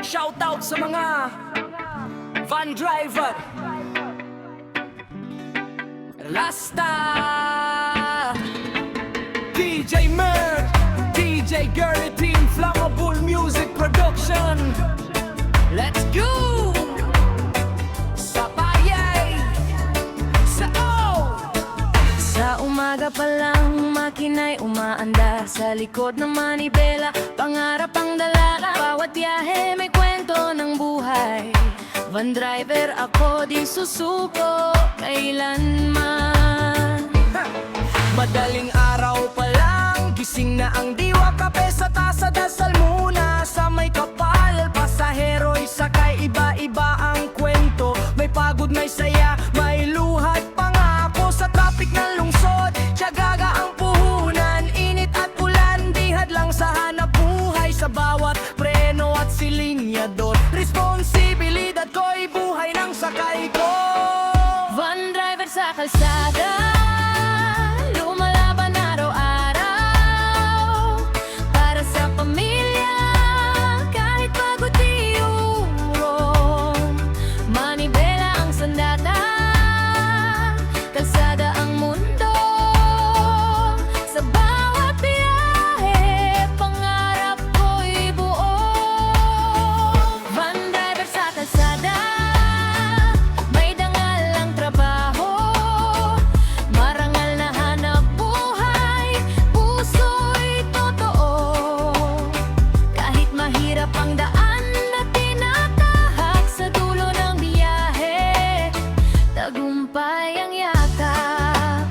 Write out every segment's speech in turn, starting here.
shoutout sa mga van driver, Rasta, DJ Merc, DJ Girly Team, Flammable Music Production. Let's go! Sa payay, sa Sa umaga pa lang, makina'y umaanda sa likod ng manibela, pangarap ang dala. Bawat biyahe may kwento ng buhay. Van driver ako, di susuko kailanman. Madaling araw pa lang, gising na ang diwa, kape sa tasa, dasal muna sa may kapal. Pasahero'y sakay, iba-iba ang kwento. May pagod, may saya, may luhat, pangako sa traffic ng lungsod. Tiyagaga ang puhunan, init at ulan, di hadlang sa hanap buhay. Sa bawat preno at silinyador, responsibilidad ko'y buhay ng sakay ko. Van driver sa kalsada, lumalaban araw-araw para sa pamilya, kahit pagod di urong. Manibela ang sandata, kalsada ang mundo. Sa bawat biyahe, pangarap ko'y buo. Van driver sa kalsada, may dangal ang trabaho, marangal na hanap buhay, puso'y totoo. Kahit mahirap ang daan na tinatahak, sa dulo ng biyahe, tagumpay ang yakap.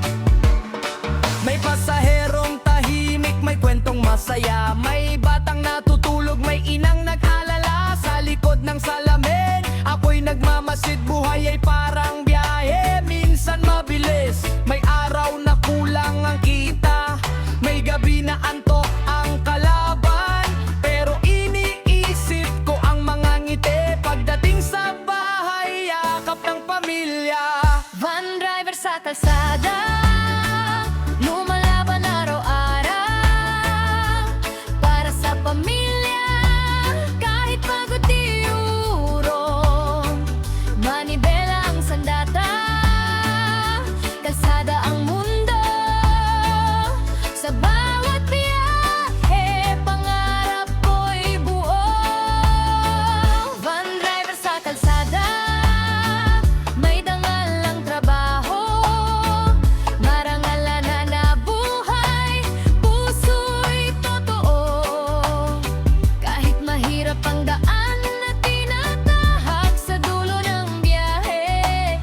May pasaherong tahimik, may kwentong masaya, may batang natutulog, may inang nag-alala. Sa likod ng salamin, ako'y nagmamasid, buhay ay parang biyahe, minsan mabilis. May araw na kulang ang kita, may gabi na antok ang kalaban, pero iniisip ko ang mga ngiti pagdating sa bahay, yakap ng pamilya. Van driver sa kalsada, lumalaban araw-araw para sa pamilya, kahit pagod di urong. Manibela ang sandata, kalsada ang mundo. Sa bawat biyahe, pangarap ko'y buo. Van driver sa kalsada, may dangal ang trabaho, marangal na buhay, puso'y totoo. Kahit mahirap ang daan na tinatahak, sa dulo ng biyahe,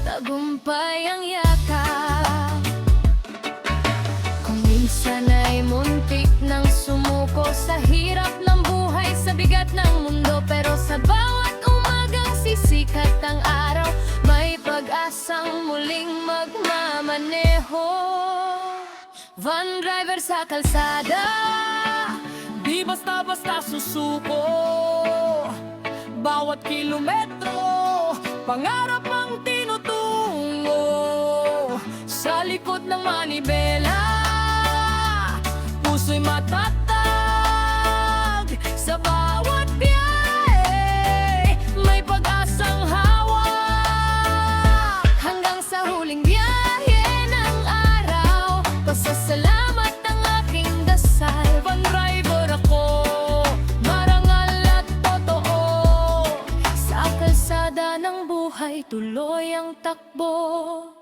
tagumpay ang yakap. Kung minsan ay muntik nang sumuko sa hirap ng buhay, sa bigat ng mundo, pero sa bawat umagang sisikat ang araw, may pag-asang muling magmamaneho. Van driver sa kalsada, Di basta-basta susuko, bawat kilometro, pangarap ang tinutungo. Sa likod ng manibela, puso'y matatag. Sa bawat biyahe, may pag-asang hawak. hanggang sa huling biyahe ng araw, pasasalamat ang aking dasal. Van driver ako, marangal at totoo. Sa kalsada ng buhay, tuloy ang takbo.